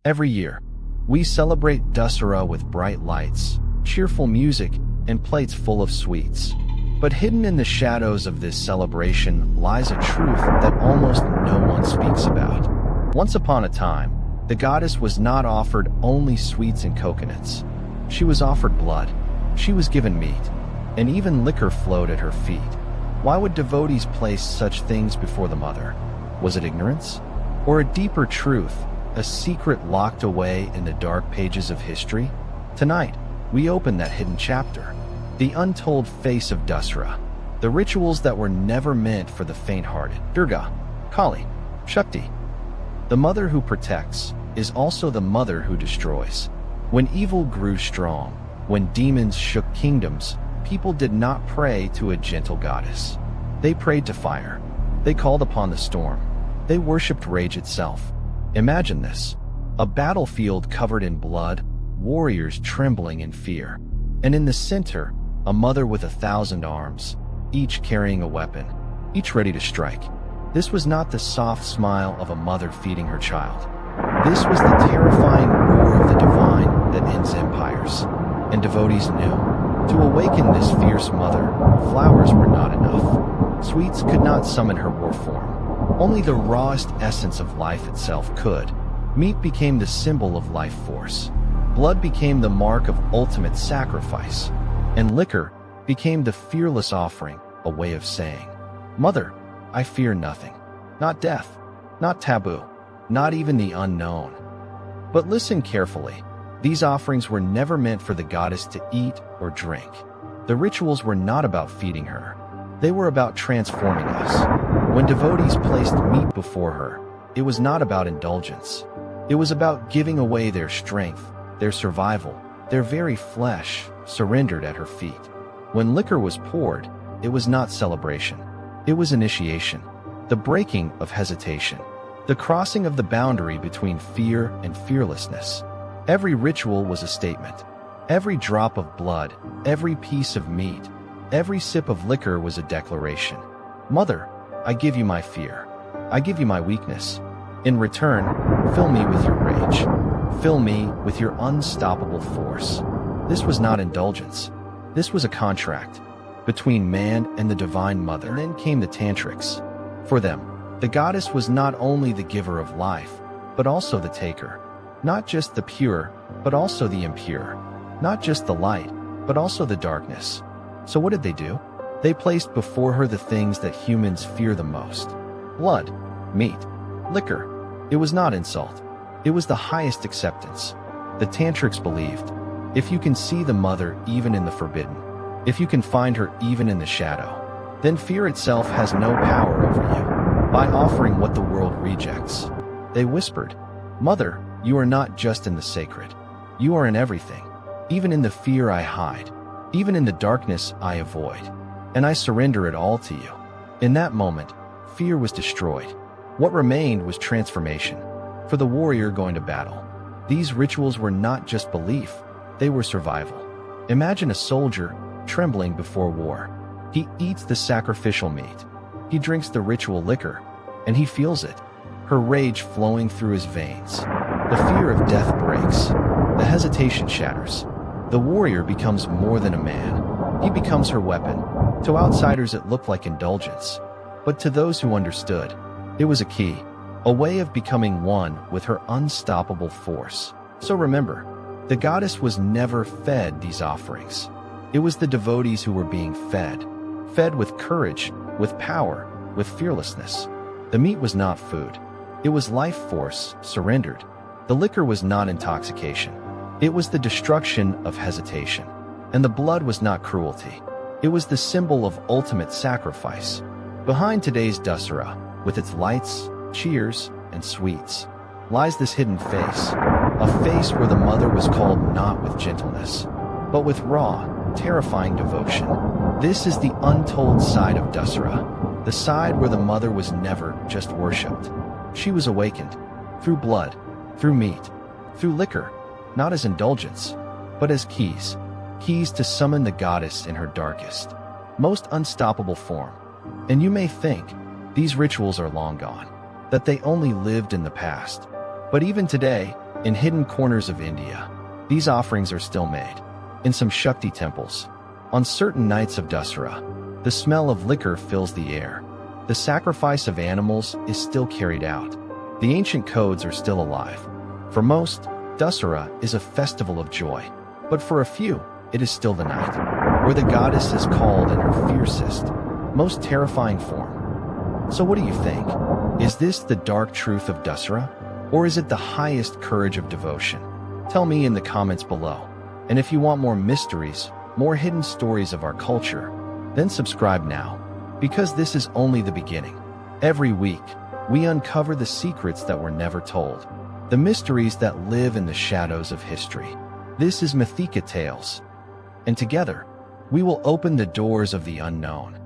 Every year, we celebrate Dussehra with bright lights, cheerful music, and plates full of sweets. But hidden in the shadows of this celebration lies a truth that almost no one speaks about. Once upon a time, the goddess was not offered only sweets and coconuts. She was offered blood, she was given meat, and even liquor flowed at her feet. Why would devotees place such things before the mother? Was it ignorance? Or a deeper truth, a secret locked away in the dark pages of history? Tonight, we open that hidden chapter, the untold face of Dussehra, the rituals that were never meant for the faint-hearted. Durga, Kali, Shakti. The mother who protects is also the mother who destroys. When evil grew strong, when demons shook kingdoms, people did not pray to a gentle goddess. They prayed to fire. They called upon the storm. They worshipped rage itself. Imagine this: a battlefield covered in blood, warriors trembling in fear. And in the center, a mother with 1,000 arms, each carrying a weapon, each ready to strike. This was not the soft smile of a mother feeding her child. This was the terrifying roar of the divine that ends empires. And devotees knew. To awaken this fierce mother, flowers were not enough. Sweets could not summon her war form. Only the rawest essence of life itself could. Meat became the symbol of life force. Blood became the mark of ultimate sacrifice. And liquor became the fearless offering, a way of saying, "Mother, I fear nothing. Not death, not taboo, not even the unknown." But listen carefully. These offerings were never meant for the goddess to eat or drink. The rituals were not about feeding her. They were about transforming us. When devotees placed meat before her, it was not about indulgence. It was about giving away their strength, their survival, their very flesh, surrendered at her feet. When liquor was poured, it was not celebration. It was initiation, the breaking of hesitation, the crossing of the boundary between fear and fearlessness. Every ritual was a statement. Every drop of blood, every piece of meat, every sip of liquor was a declaration. "Mother, I give you my fear. I give you my weakness. In return, fill me with your rage. Fill me with your unstoppable force." This was not indulgence. This was a contract between man and the divine mother. And then came the tantrics. For them, the goddess was not only the giver of life, but also the taker. Not just the pure, but also the impure. Not just the light, but also the darkness. So what did they do? They placed before her the things that humans fear the most. Blood, meat, liquor. It was not insult. It was the highest acceptance. The tantrics believed, if you can see the mother even in the forbidden, if you can find her even in the shadow, then fear itself has no power over you. By offering what the world rejects, they whispered, "Mother, you are not just in the sacred. You are in everything. Even in the fear I hide. Even in the darkness I avoid. And I surrender it all to you." In that moment, fear was destroyed. What remained was transformation. For the warrior going to battle, these rituals were not just belief, they were survival. Imagine a soldier trembling before war. He eats the sacrificial meat. He drinks the ritual liquor, and he feels it, her rage flowing through his veins. The fear of death breaks. The hesitation shatters. The warrior becomes more than a man. He becomes her weapon. To outsiders it looked like indulgence, but to those who understood, it was a key, a way of becoming one with her unstoppable force. So remember, the goddess was never fed these offerings. It was the devotees who were being fed. Fed with courage, with power, with fearlessness. The meat was not food. It was life force, surrendered. The liquor was not intoxication. It was the destruction of hesitation. And the blood was not cruelty. It was the symbol of ultimate sacrifice. Behind today's Dussehra, with its lights, cheers, and sweets, lies this hidden face. A face where the mother was called not with gentleness, but with raw, terrifying devotion. This is the untold side of Dussehra, the side where the mother was never just worshipped. She was awakened, through blood, through meat, through liquor, not as indulgence, but as keys. Keys to summon the goddess in her darkest, most unstoppable form. And you may think, these rituals are long gone, that they only lived in the past. But even today, In hidden corners of India, these offerings are still made. In some Shakti temples, on certain nights of Dussehra, the smell of liquor fills the air. The sacrifice of animals is still carried out. The ancient codes are still alive. For most, Dussehra is a festival of joy. But for a few, it is still the night, where the goddess is called in her fiercest, most terrifying form. So what do you think? Is this the dark truth of Dussehra? Or is it the highest courage of devotion? Tell me in the comments below. And if you want more mysteries, more hidden stories of our culture, then subscribe now, because this is only the beginning. Every week, we uncover the secrets that were never told, the mysteries that live in the shadows of history. This is Mythica Tales, and together, we will open the doors of the unknown.